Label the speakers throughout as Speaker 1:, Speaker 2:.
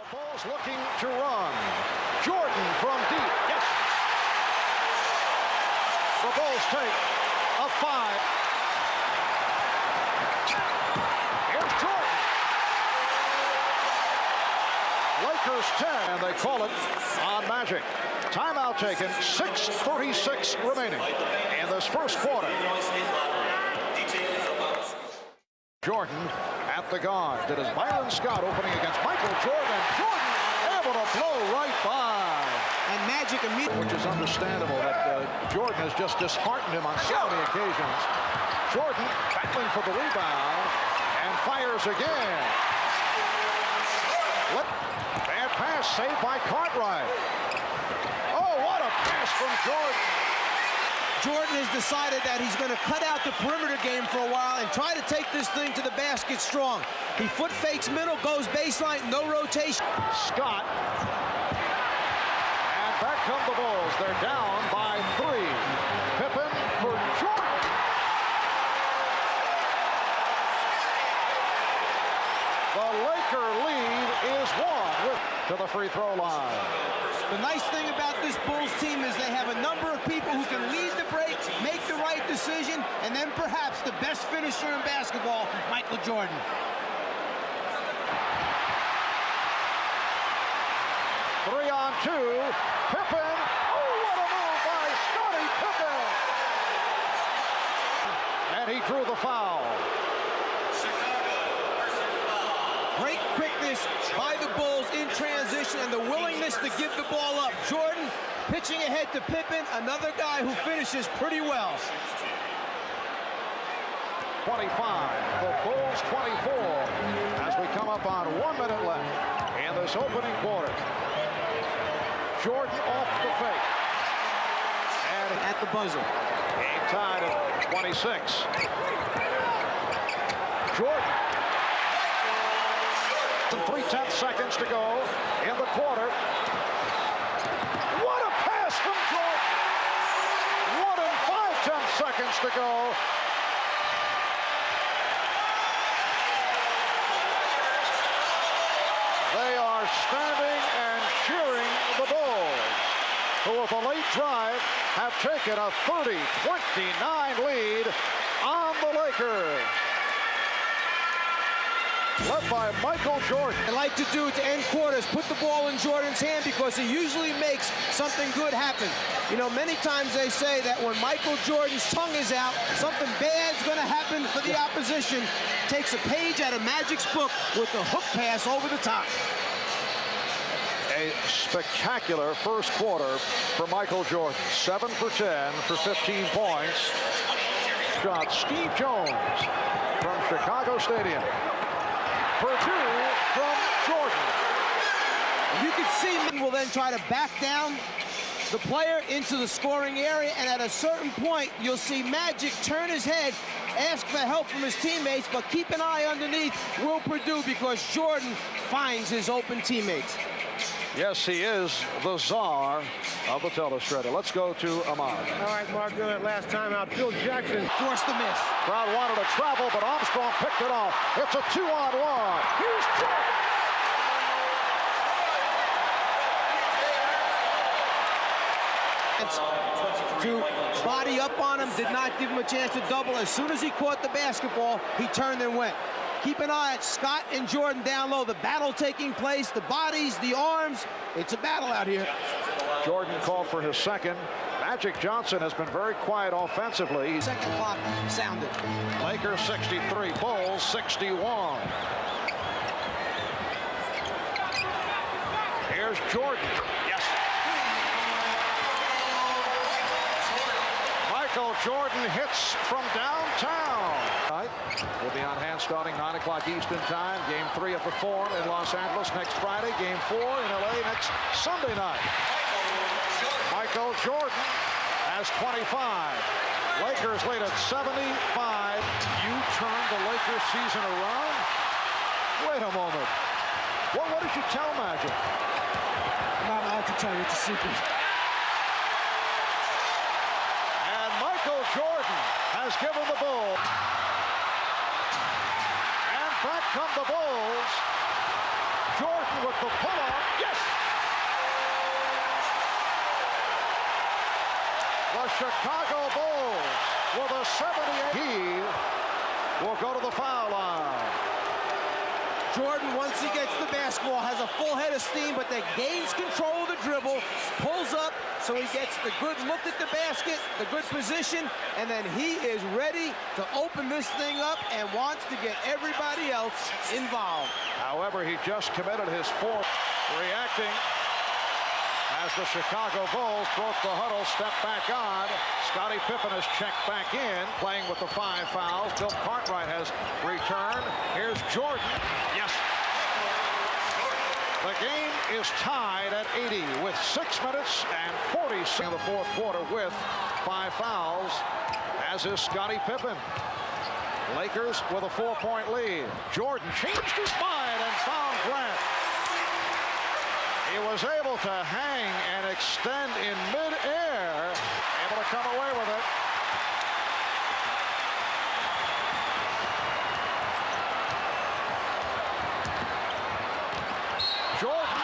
Speaker 1: The Bulls looking to run. Jordan from deep. Yes. The Bulls take a 5. Here's Jordan. Lakers 10, and they call it on Magic. Timeout taken, 6:36 remaining in this first quarter. Jordan at the guard. That is Byron Scott opening against Michael Jordan. Jordan able to blow right by.
Speaker 2: And Magic immediately.
Speaker 1: Which is understandable that Jordan has just disheartened him on so many occasions. Jordan battling for the rebound and fires again. Bad pass saved by Cartwright. Oh, what a pass from Jordan.
Speaker 2: Jordan has decided that he's going to cut out the perimeter game for a while and try to take this thing to the basket strong. He foot fakes middle, goes baseline, no rotation.
Speaker 1: Scott. And back come the Bulls. They're down by 3. Pippen for Jordan. The Laker lead is 1 to the free throw line.
Speaker 2: The nice thing about this Bulls team is they have a number of people who can lead the break, make the right decision, and then perhaps the best finisher in basketball, Michael Jordan.
Speaker 1: Three on 2. Pippen. Oh, what a move by Scottie Pippen. And he drew the foul.
Speaker 2: Great quickness by the Bulls in transition and the willingness to give the ball up. Jordan pitching ahead to Pippen, another guy who finishes pretty well.
Speaker 1: 25, the Bulls 24, as we come up on 1 minute left in this opening quarter. Jordan off the fake. And
Speaker 2: At the buzzer.
Speaker 1: game tied at 26. Jordan. 3/10 seconds to go in the quarter. What a pass from Jordan! 1 and 5/10 seconds to go. They are standing and cheering the Bulls, who with a late drive have taken a 30-29 lead on the Lakers. Led by Michael Jordan.
Speaker 2: They like to do to end quarters, put the ball in Jordan's hand because he usually makes something good happen. You know, many times they say that when Michael Jordan's tongue is out, something bad's going to happen for the opposition. Takes a page out of Magic's book with the hook pass over the top.
Speaker 1: A spectacular first quarter for Michael Jordan. 7 for 10 for 15 points. Got Steve Jones from Chicago Stadium. Purdue from Jordan.
Speaker 2: You can see will then try to back down the player into the scoring area, and at a certain point, you'll see Magic turn his head, ask for help from his teammates, but keep an eye underneath Will Purdue because Jordan finds his open teammates.
Speaker 1: Yes, he is the czar of the telestrator. Let's go to Ahmad.
Speaker 3: All right, Mark, good. Last time out, Phil Jackson.
Speaker 2: Forced the miss.
Speaker 1: Crowd wanted to travel, but Armstrong picked it off. It's a 2-on-1. Here's Jordan.
Speaker 2: To body up on him, did not give him a chance to double. As soon as he caught the basketball, he turned and went. Keep an eye at Scott and Jordan down low. The battle taking place, the bodies, the arms. It's a battle out here.
Speaker 1: Jordan called for his second. Magic Johnson has been very quiet offensively.
Speaker 2: Second clock sounded.
Speaker 1: Lakers 63, Bulls 61. Here's Jordan. Yes. Michael Jordan hits from downtown. We'll be on hand starting 9 o'clock Eastern time. Game 3 of the Forum in Los Angeles next Friday. Game 4 in LA next Sunday night. Michael Jordan has 25. Lakers lead at 75. You turned the Lakers season around? Wait a moment. What did you tell Magic?
Speaker 2: I'm not allowed to tell you, it's a secret.
Speaker 1: And Michael Jordan has given the Bulls. And back come the Bulls. Jordan with the pull-up. Yes! The Chicago Bulls with a 78. He will go to the foul line.
Speaker 2: Jordan, once he gets the basketball, has a full head of steam, but then gains control of the dribble, pulls up, so he gets the good look at the basket, the good position, and then he is ready to open this thing up and wants to get everybody else involved.
Speaker 1: However, he just committed his fourth. Reacting as the Chicago Bulls broke the huddle, step back on. Scottie Pippen has checked back in, playing with the 5 fouls. Bill Cartwright has returned. Here's Jordan. Yes. The game is tied at 80 with 6 minutes and 40 in the fourth quarter with 5 fouls, as is Scottie Pippen. Lakers with a 4-point lead. Jordan changed his mind and found Grant. He was able to hang and extend in midair, able to come away with it. Jordan,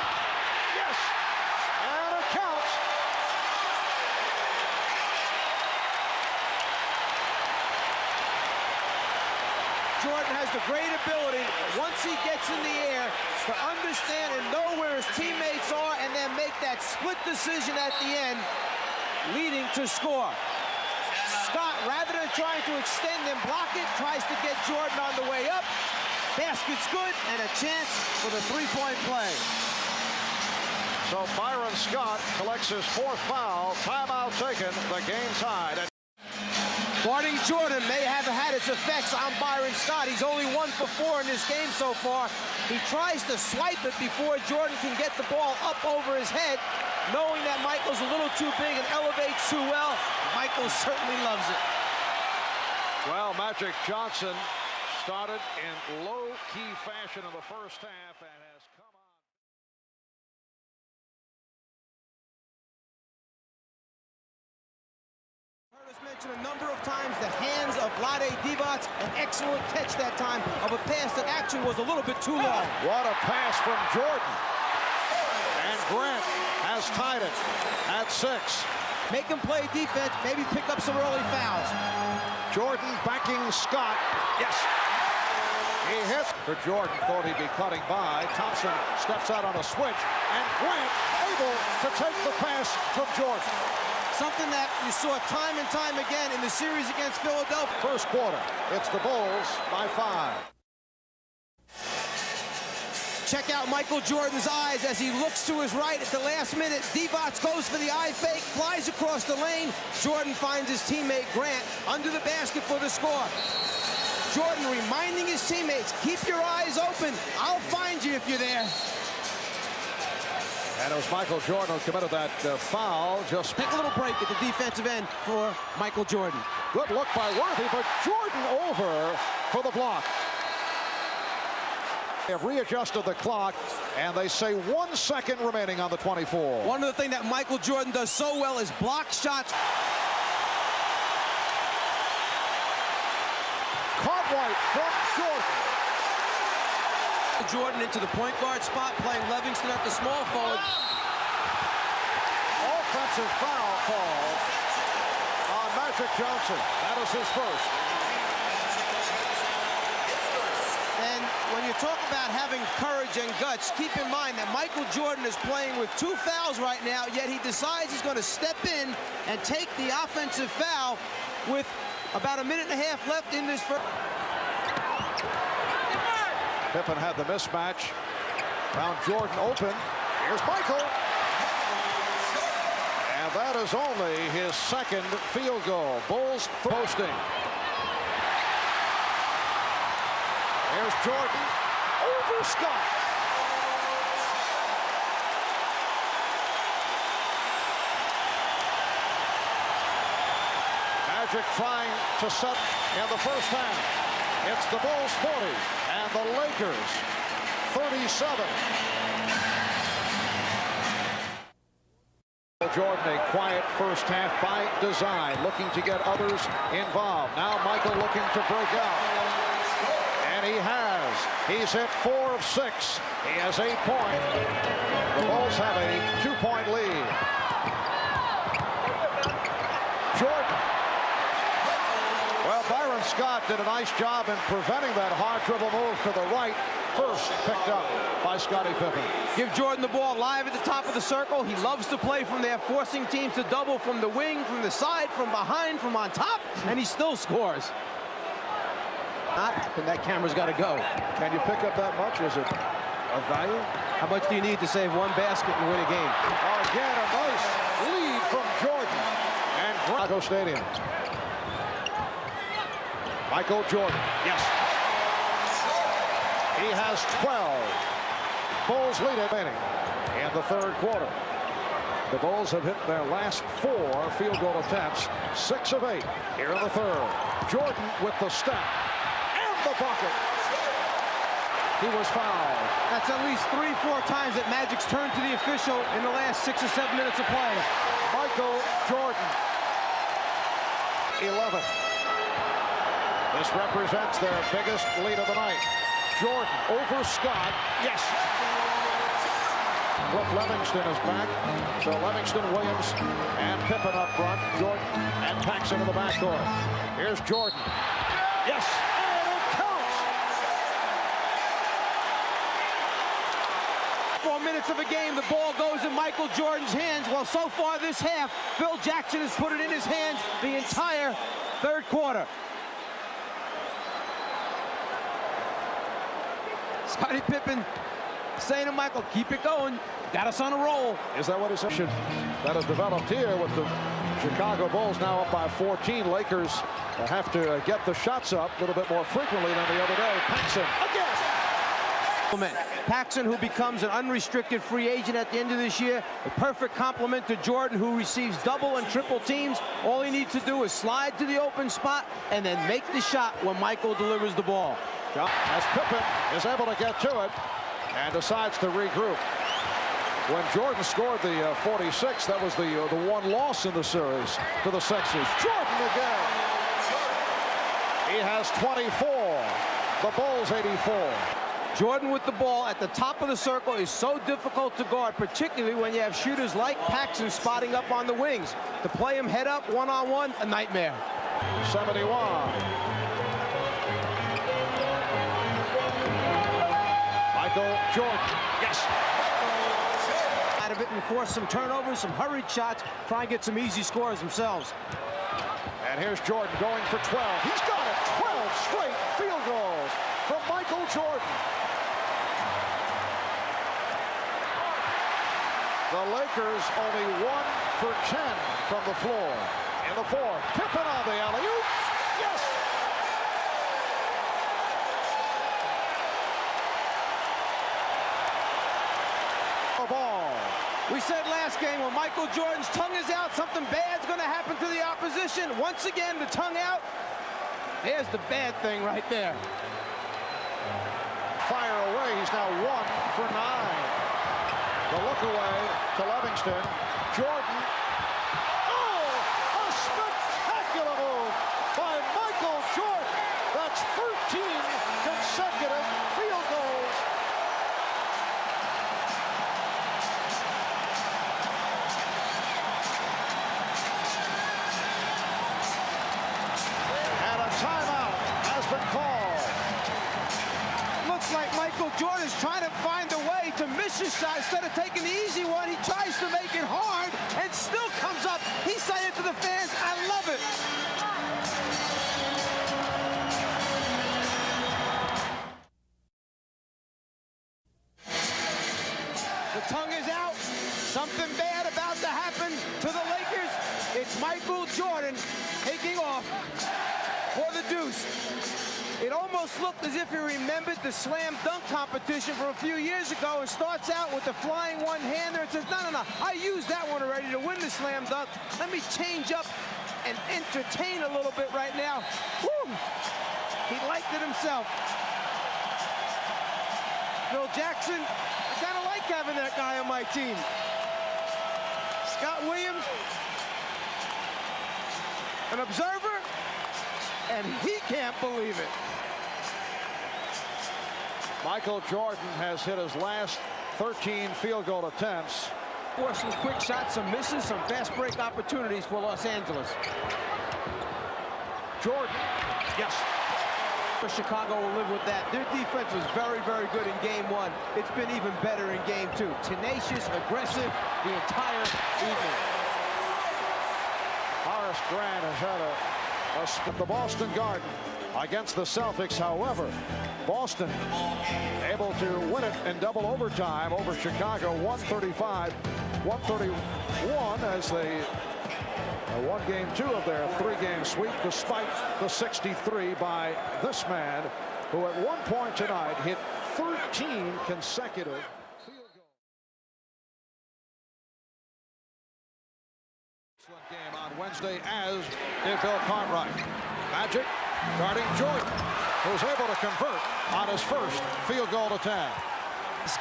Speaker 1: yes, and it counts.
Speaker 2: Jordan has the great ability, once he gets in the air, to understand and know where his teammates are and then make that split decision at the end, leading to score. Scott, rather than trying to extend and block it, tries to get Jordan on the way up. Basket's good and a chance for the 3-point play.
Speaker 1: So Byron Scott collects his 4th foul. Timeout taken. The game tied.
Speaker 2: Guarding Jordan may have had its effects on Byron Scott. He's only 1 for 4 in this game so far. He tries to swipe it before Jordan can get the ball up over his head, knowing that Michael's a little too big and elevates too well. Michael certainly loves it.
Speaker 1: Well, Magic Johnson started in low-key fashion in the first half and has come on.
Speaker 2: Heard us mention a number of times the hands of Vlade Divac, an excellent catch that time of a pass that actually was a little bit too long.
Speaker 1: What a pass from Jordan. And Grant has tied it at 6.
Speaker 2: Make him play defense, maybe pick up some early fouls.
Speaker 1: Jordan backing Scott. Yes. He hits. For Jordan, thought he'd be cutting by. Thompson steps out on a switch, and Grant able to take the pass from Jordan.
Speaker 2: Something that you saw time and time again in the series against Philadelphia.
Speaker 1: First quarter, it's the Bulls by 5.
Speaker 2: Check out Michael Jordan's eyes as he looks to his right at the last minute. Divac goes for the eye fake, flies across the lane. Jordan finds his teammate Grant under the basket for the score. Jordan reminding his teammates, keep your eyes open. I'll find you if you're there.
Speaker 1: And it was Michael Jordan who committed that foul. Just
Speaker 2: take a little break at the defensive end for Michael Jordan.
Speaker 1: Good look by Worthy, but Jordan over for the block. They have readjusted the clock, and they say 1 second remaining on the 24.
Speaker 2: One of the things that Michael Jordan does so well is block shots.
Speaker 1: Cartwright from Jordan.
Speaker 2: Jordan into the point guard spot, playing Livingston at the small forward.
Speaker 1: Offensive foul call on Magic Johnson. That is his first.
Speaker 2: And when you talk about having courage and guts, keep in mind that Michael Jordan is playing with 2 fouls right now, yet he decides he's going to step in and take the offensive foul with about a minute and a half left in this first.
Speaker 1: Pippen had the mismatch. Found Jordan open. Here's Michael. And that is only his 2nd field goal. Bulls posting. Here's Jordan over Scott. Magic trying to set in the first half. It's the Bulls 40 and the Lakers 37. Jordan, a quiet first half by design, looking to get others involved. Now Michael looking to break out. And he has. He's hit 4 of 6. He has 8 points. The Bulls have a 2-point lead. Jordan. Well, Byron Scott did a nice job in preventing that hard dribble move to the right. First picked up by Scottie Pippen.
Speaker 2: Give Jordan the ball live at the top of the circle. He loves to play from there, forcing teams to double from the wing, from the side, from behind, from on top, and he still scores. And that camera's got to go.
Speaker 1: Can you pick up that much? Is it of value?
Speaker 2: How much do you need to save one basket and win a game?
Speaker 1: Again, a nice lead from Jordan and Chicago Stadium. Michael Jordan. Yes. He has 12. Bulls lead it in the third quarter. The Bulls have hit their last 4 field goal attempts, 6 of 8 here in the third. Jordan with the step and the bucket. He was fouled.
Speaker 2: That's at least 3-4 times that Magic's turned to the official in the last 6 or 7 minutes of play.
Speaker 1: Michael Jordan, 11. This represents their biggest lead of the night. Jordan over Scott. Yes. Cliff Levingston is back. So Levingston, Williams, and Pippen up front. Jordan and Paxson in the backcourt. Here's Jordan. Yes. And it counts.
Speaker 2: 4 minutes of a game, the ball goes in Michael Jordan's hands. Well, so far this half, Phil Jackson has put it in his hands the entire third quarter. Scottie Pippen saying to Michael, keep it going. Got us on a roll.
Speaker 1: Is that what he said? That has developed here with the Chicago Bulls now up by 14. Lakers have to get the shots up a little bit more frequently than the other day. Paxson again.
Speaker 2: Paxson, who becomes an unrestricted free agent at the end of this year, a perfect complement to Jordan, who receives double and triple teams. All he needs to do is slide to the open spot and then make the shot when Michael delivers the ball.
Speaker 1: As Pippen is able to get to it and decides to regroup. When Jordan scored the 46, that was the one loss in the series to the Sixers. Jordan again. He has 24. The Bulls 84.
Speaker 2: Jordan with the ball at the top of the circle is so difficult to guard, particularly when you have shooters like Paxson spotting up on the wings. To play him head up, one-on-one, a nightmare.
Speaker 1: 71. Michael Jordan. Yes.
Speaker 2: Out of it and force some turnovers, some hurried shots, try and get some easy scores themselves.
Speaker 1: And here's Jordan going for 12. He's got it. 12 straight field goals from Michael Jordan. The Lakers only 1 for 10 from the floor. In the fourth, Pippen on the alley-oop. Yes. The ball.
Speaker 2: We said last game when Michael Jordan's tongue is out, something bad's going to happen to the opposition. Once again, the tongue out. There's the bad thing right there.
Speaker 1: Fire away. He's now 1 for 9. The look away to Levingston. Jordan. Oh, a spectacular move by Michael Jordan. That's 13 consecutive field goals. And a timeout has been called.
Speaker 2: Looks like Michael Jordan's trying to find a way to miss his shot. Instead of taking the easy one, he tries to make it hard and still comes up. He's saying to the fans, I love it. The tongue is out. Something bad about to happen to the Lakers. It's Michael Jordan taking off for the deuce. It almost looked as if he remembered the slam dunk competition from a few years ago and starts out with the flying one-hander and says, no, I used that one already to win the slam dunk. Let me change up and entertain a little bit right now. Woo! He liked it himself. Phil Jackson, I kind of like having that guy on my team. Scott Williams, an observer, and he can't believe it.
Speaker 1: Michael Jordan has hit his last 13 field goal attempts.
Speaker 2: For some quick shots, some misses, some fast break opportunities for Los Angeles.
Speaker 1: Jordan, yes.
Speaker 2: Chicago will live with that. Their defense was very, very good in game one. It's been even better in game two. Tenacious, aggressive, the entire evening.
Speaker 1: Horace Grant has had the Boston Garden against the Celtics. However, Boston able to win it in double overtime over Chicago, 135-131, as they won game two of their three-game sweep, despite the 63 by this man, who at one point tonight hit 13 consecutive field goals. Excellent game on Wednesday, as did Bill Cartwright. Magic guarding Jordan, who's able to convert on his first field goal attempt.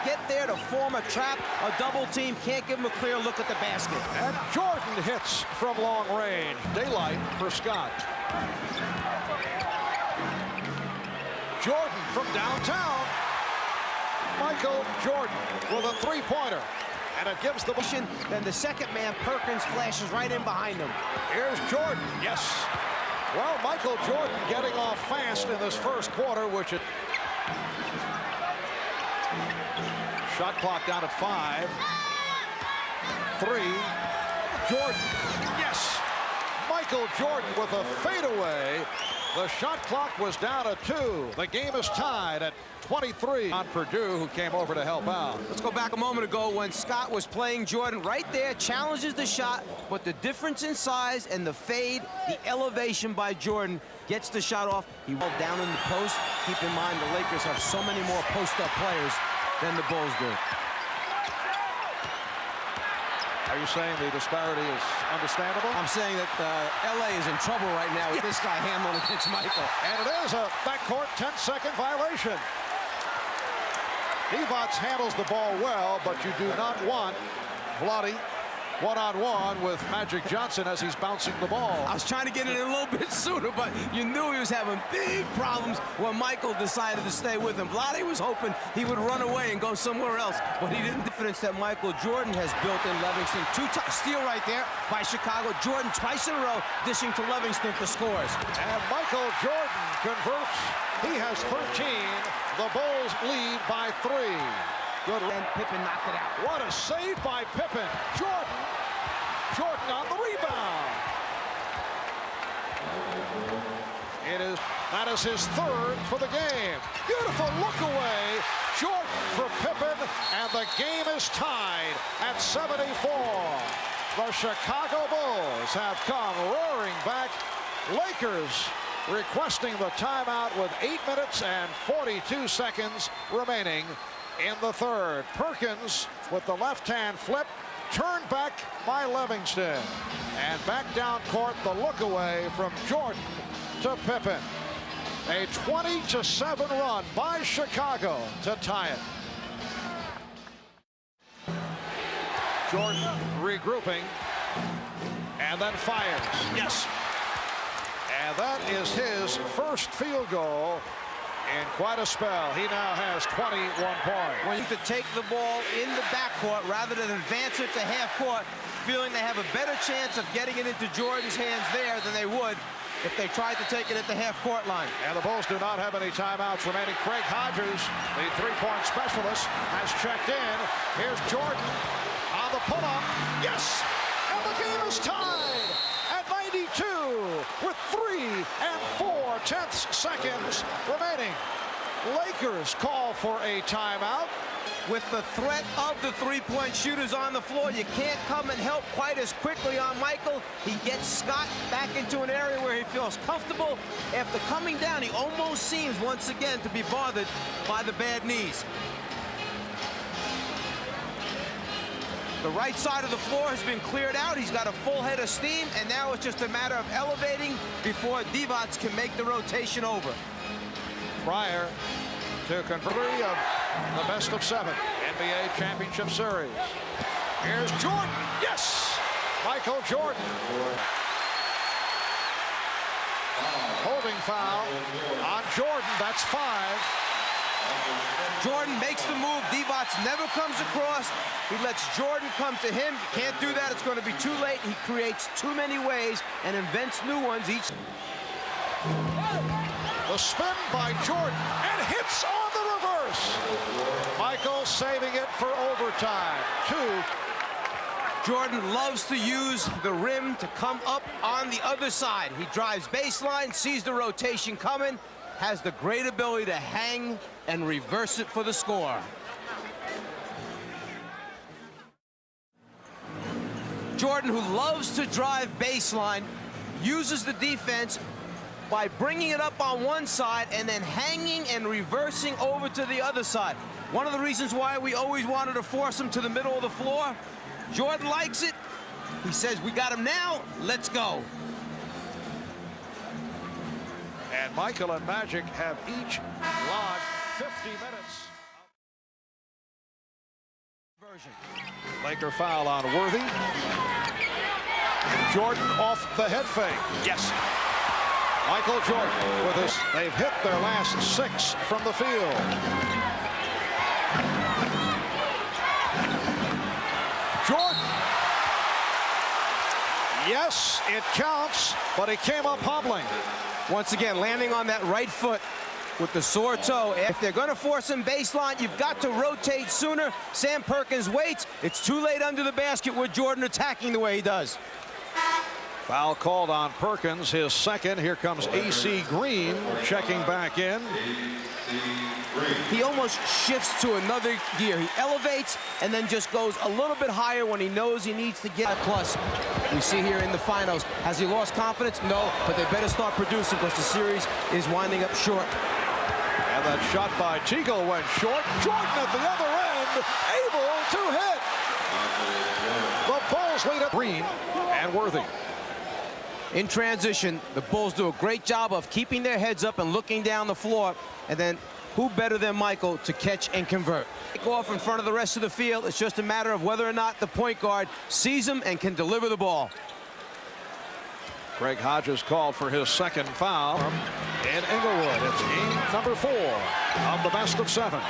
Speaker 2: Get there to form a trap, a double team, can't give him a clear look at the basket.
Speaker 1: And Jordan hits from long range. Daylight for Scott. Jordan from downtown. Michael Jordan with a three-pointer. And it gives the...
Speaker 2: Then the second man, Perkins, flashes right in behind him.
Speaker 1: Here's Jordan, yes. Well, Michael Jordan getting off fast in this first quarter, which it... Shot clock down at 5. 3. Jordan, yes. Michael Jordan with a fadeaway. The shot clock was down at 2. The game is tied at 23 on Purdue, who came over to help out.
Speaker 2: Let's go back a moment ago when Scott was playing Jordan. Right there, challenges the shot, but the difference in size and the fade, the elevation by Jordan gets the shot off. He rolled down in the post. Keep in mind, the Lakers have so many more post-up players than the Bulls do.
Speaker 1: Are you saying the disparity is understandable?
Speaker 2: I'm saying that LA is in trouble right now with this guy handling against Michael.
Speaker 1: And it is a backcourt 10-second violation. Divac handles the ball well, but you do not want Vlade one-on-one with Magic Johnson as he's bouncing the ball.
Speaker 2: I was trying to get it in a little bit sooner, but you knew he was having big problems when Michael decided to stay with him. Vlade was hoping he would run away and go somewhere else, but he didn't. Difference that Michael Jordan has built in Livingston. Steal right there by Chicago. Jordan twice in a row dishing to Livingston for scores.
Speaker 1: And Michael Jordan converts. He has 13. The Bulls lead by 3.
Speaker 2: Good, and Pippen knocked it out.
Speaker 1: What a save by Pippen. Jordan on the rebound. That is his third for the game. Beautiful look away. Jordan for Pippen, and the game is tied at 74. The Chicago Bulls have come roaring back. Lakers requesting the timeout with 8 minutes and 42 seconds remaining in the third. Perkins with the left-hand flip, turned back by Livingston. And back down court, the look away from Jordan to Pippen. A 20-7 run by Chicago to tie it. Jordan regrouping and then fires. Yes. And that is his first field goal in quite a spell. He now has 21 points.
Speaker 2: When you could take the ball in the backcourt rather than advance it to half court, feeling they have a better chance of getting it into Jordan's hands there than they would if they tried to take it at the half-court line.
Speaker 1: And the Bulls do not have any timeouts remaining. Craig Hodges, the three-point specialist, has checked in. Here's Jordan on the pull-up. Yes! And the game is tied at 92 with 3 and 4/10 seconds remaining. Lakers call for a timeout.
Speaker 2: With the threat of the three-point shooters on the floor, you can't come and help quite as quickly on Michael. He gets Scott back into an area where he feels comfortable. After coming down, he almost seems once again to be bothered by the bad knees. The right side of the floor has been cleared out. He's got a full head of steam, and now it's just a matter of elevating before Divac can make the rotation over.
Speaker 1: Prior to convert of the best of 7 NBA Championship Series. Here's Jordan. Yes! Michael Jordan. Holding foul on Jordan. That's 5.
Speaker 2: Jordan makes the move. Divac never comes across. He lets Jordan come to him. Can't do that. It's going to be too late. He creates too many ways and invents new ones each.
Speaker 1: The spin by Jordan and hits on the reverse. Michael saving it for overtime. 2.
Speaker 2: Jordan loves to use the rim to come up on the other side. He drives baseline, sees the rotation coming, has the great ability to hang and reverse it for the score. Jordan, who loves to drive baseline, uses the defense by bringing it up on one side and then hanging and reversing over to the other side. One of the reasons why we always wanted to force him to the middle of the floor. Jordan likes it. He says, we got him now, let's go.
Speaker 1: And Michael and Magic have each logged 50 minutes. Laker foul on Worthy. Jordan off the head fake. Yes. Michael Jordan with this. They've hit their last 6 from the field. Jordan. Yes, it counts, but he came up hobbling.
Speaker 2: Once again, landing on that right foot with the sore toe. If they're going to force him baseline, you've got to rotate sooner. Sam Perkins waits. It's too late under the basket with Jordan attacking the way he does.
Speaker 1: Foul called on Perkins, his second. Here comes A.C. Green checking back in.
Speaker 2: He almost shifts to another gear. He elevates and then just goes a little bit higher when he knows he needs to get plus. We see here in the finals. Has he lost confidence? No, but they better start producing because the series is winding up short.
Speaker 1: And that shot by Teagle went short. Jordan at the other end, able to hit. The Bulls lead at Green and Worthy.
Speaker 2: In transition, the Bulls do a great job of keeping their heads up and looking down the floor. And then who better than Michael to catch and convert? Go off in front of the rest of the field. It's just a matter of whether or not the point guard sees him and can deliver the ball.
Speaker 1: Greg Hodges called for his second foul in Inglewood. It's game number 4 of the best of 7.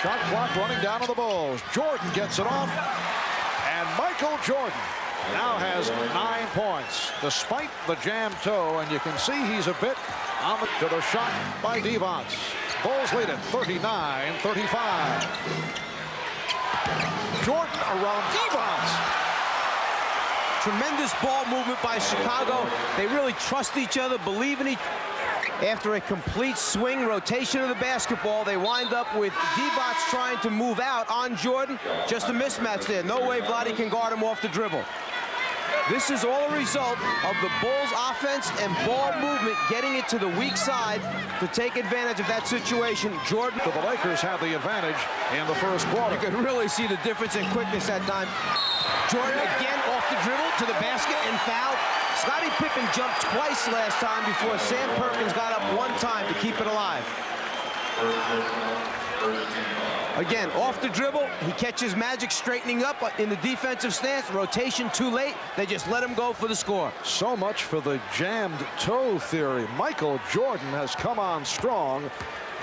Speaker 1: Shot clock running down on the Bulls. Jordan gets it off. And Michael Jordan now has 9 points despite the jammed toe, and you can see he's a bit on to the shot by Divac. Bulls lead it 39-35. Jordan around Divac.
Speaker 2: Tremendous ball movement by Chicago. They really trust each other, believe in each other. After a complete swing rotation of the basketball, they wind up with Divac trying to move out on Jordan. Just a mismatch there. No way Vlade can guard him off the dribble. This is all a result of the Bulls' offense and ball movement getting it to the weak side to take advantage of that situation. Jordan.
Speaker 1: The Lakers have the advantage in the first quarter.
Speaker 2: You can really see the difference in quickness that time. Jordan again off the dribble to the basket and fouled. Scottie Pippen jumped twice last time before Sam Perkins got up one time to keep it alive. Again, off the dribble, he catches Magic straightening up in the defensive stance. Rotation too late. They just let him go for the score.
Speaker 1: So much for the jammed toe theory. Michael Jordan has come on strong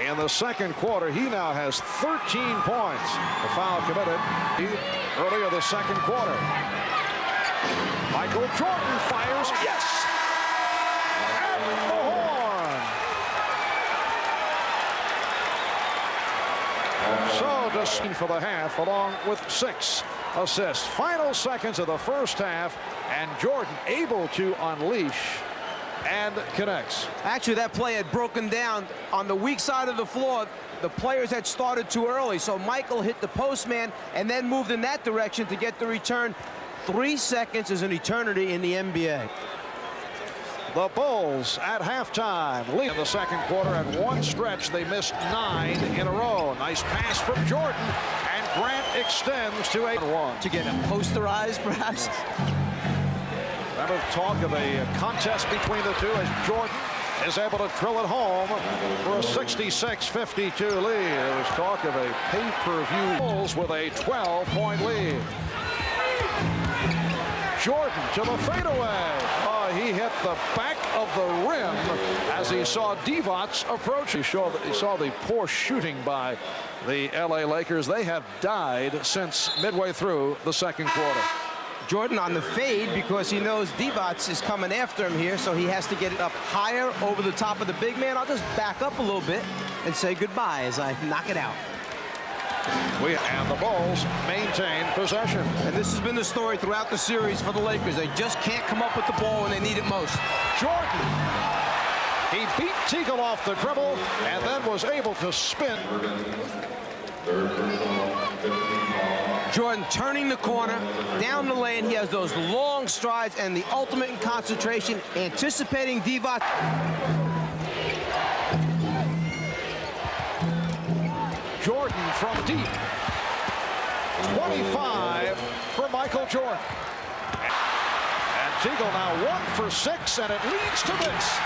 Speaker 1: in the second quarter. He now has 13 points. The foul committed earlier the second quarter. Michael Jordan fires. Yes! At the horn. So just for the half, along with 6 assists. Final seconds of the first half, and Jordan able to unleash and connects.
Speaker 2: Actually, that play had broken down on the weak side of the floor. The players had started too early, so Michael hit the postman and then moved in that direction to get the return. 3 seconds is an eternity in the NBA.
Speaker 1: The Bulls at halftime lead in the second quarter. At one stretch, they missed 9 in a row. Nice pass from Jordan, and Grant extends to 8-1.
Speaker 2: To get him posterized, perhaps?
Speaker 1: Remember talk of a contest between the two as Jordan is able to drill it home for a 66-52 lead. There was talk of a pay-per-view. Bulls with a 12-point lead. Jordan to the fadeaway. Oh, he hit the back of the rim as he saw Divac approach. He saw the poor shooting by the LA Lakers. They have died since midway through the second quarter.
Speaker 2: Jordan on the fade because he knows Divac is coming after him here, so he has to get it up higher over the top of the big man. I'll just back up a little bit and say goodbye as I knock it out.
Speaker 1: And the Bulls maintain possession.
Speaker 2: And this has been the story throughout the series for the Lakers. They just can't come up with the ball when they need it most.
Speaker 1: Jordan. He beat Teagle off the dribble and then was able to spin.
Speaker 2: Jordan turning the corner, down the lane. He has those long strides and the ultimate in concentration, anticipating Divac.
Speaker 1: Jordan from deep. 25 for Michael Jordan. And Teagle now 1 for 6, and it leads to this.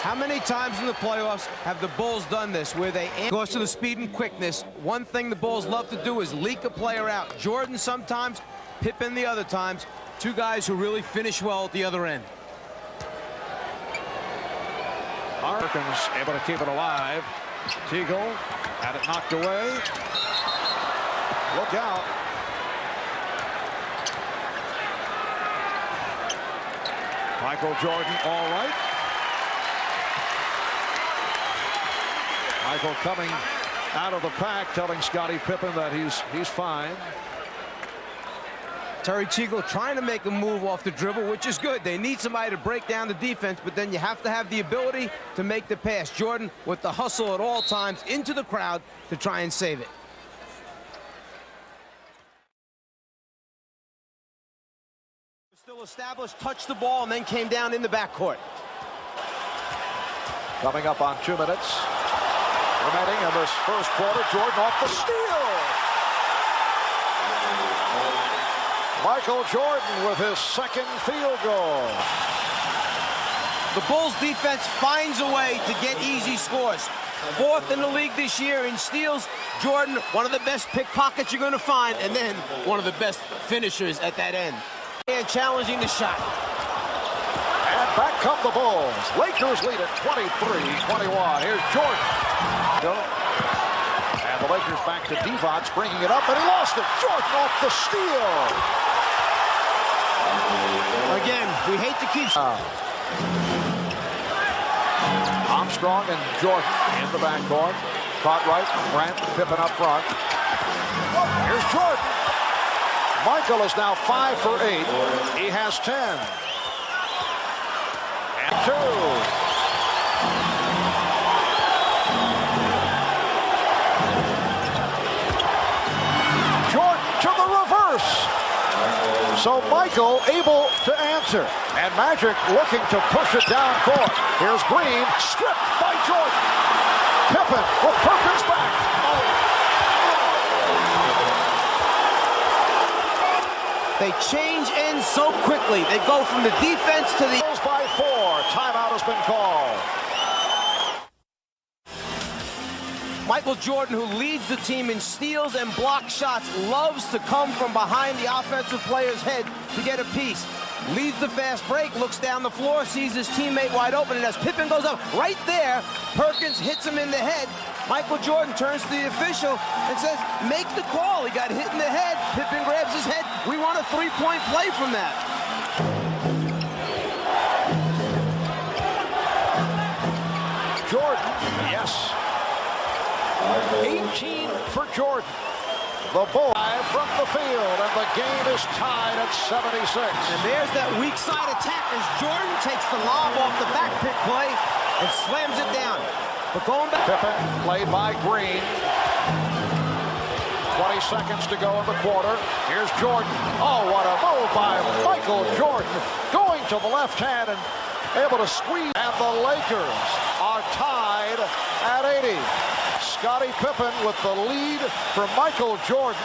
Speaker 2: How many times in the playoffs have the Bulls done this where they goes to the speed and quickness? One thing the Bulls love to do is leak a player out. Jordan sometimes, Pippen the other times. Two guys who really finish well at the other end.
Speaker 1: Perkins able to keep it alive. Teagle had it knocked away. Look out. Michael Jordan all right. Michael coming out of the pack, telling Scottie Pippen that he's fine.
Speaker 2: Terry Teagle trying to make a move off the dribble, which is good. They need somebody to break down the defense, but then you have to have the ability to make the pass. Jordan with the hustle at all times into the crowd to try and save it. Still established, touched the ball, and then came down in the backcourt.
Speaker 1: Coming up on 2 minutes remaining in this first quarter. Jordan off the steal. Michael Jordan with his second field goal.
Speaker 2: The Bulls defense finds a way to get easy scores. 4th in the league this year in steals. Jordan, one of the best pickpockets you're going to find, and then one of the best finishers at that end. And challenging the shot.
Speaker 1: And back come the Bulls. Lakers lead at 23-21. Here's Jordan. And the Lakers back to Divac, bringing it up, and he lost it. Jordan off the steal.
Speaker 2: Again, we hate to keep...
Speaker 1: Armstrong and Jordan in the backcourt. Caught right, Grant, Pippen up front. Here's Jordan. Michael is now 5 for 8. He has 10. And 2. So Michael able to answer. And Magic looking to push it down court. Here's Green, stripped by Jordan. Pippen with Perkins back.
Speaker 2: They change ends so quickly. They go from the defense to the...
Speaker 1: By 4. Timeout has been called.
Speaker 2: Michael Jordan, who leads the team in steals and block shots, loves to come from behind the offensive player's head to get a piece. Leads the fast break, looks down the floor, sees his teammate wide open, and as Pippen goes up right there, Perkins hits him in the head. Michael Jordan turns to the official and says, make the call. He got hit in the head. Pippen grabs his head. We want a three-point play from that.
Speaker 1: Jordan, yes. 18 for Jordan. The Bulls from the field, and the game is tied at 76.
Speaker 2: And there's that weak side attack as Jordan takes the lob off the back pick play and slams it down. But going back.
Speaker 1: Pippen played by Green. 20 seconds to go in the quarter. Here's Jordan. Oh, what a move by Michael Jordan. Going to the left hand and able to squeeze. And the Lakers are tied at 80. Scottie Pippen with the lead for Michael Jordan.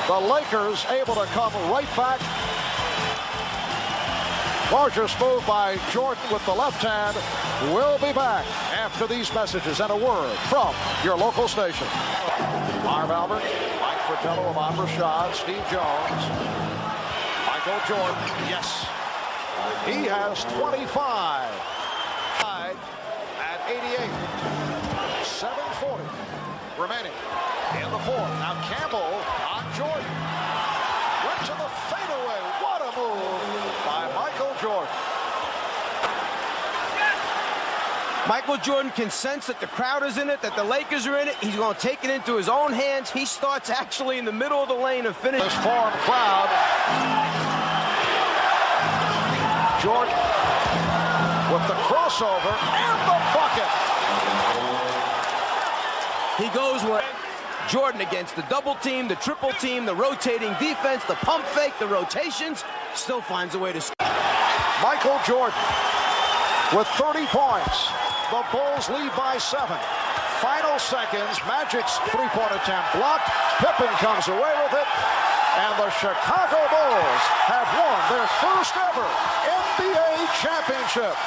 Speaker 1: The Lakers able to come right back. Gorgeous move by Jordan with the left hand. We'll be back after these messages and a word from your local station. Marv Albert, Mike Fratello, Ahmad Rashad, Steve Jones, Michael Jordan. Yes. He has 25. Tied at 88. 7:40 remaining in the fourth. Now Campbell on Jordan. Went to the fadeaway. What a move by Michael Jordan.
Speaker 2: Michael Jordan can sense that the crowd is in it, that the Lakers are in it. He's going to take it into his own hands. He starts actually in the middle of the lane and finishes.
Speaker 1: This foreign crowd. Jordan with the crossover and the bucket.
Speaker 2: He goes with Jordan against the double team, the triple team, the rotating defense, the pump fake, the rotations. Still finds a way to score.
Speaker 1: Michael Jordan with 30 points. The Bulls lead by 7. Final seconds. Magic's three-point attempt blocked. Pippen comes away with it. And the Chicago Bulls have won their first ever NBA championship.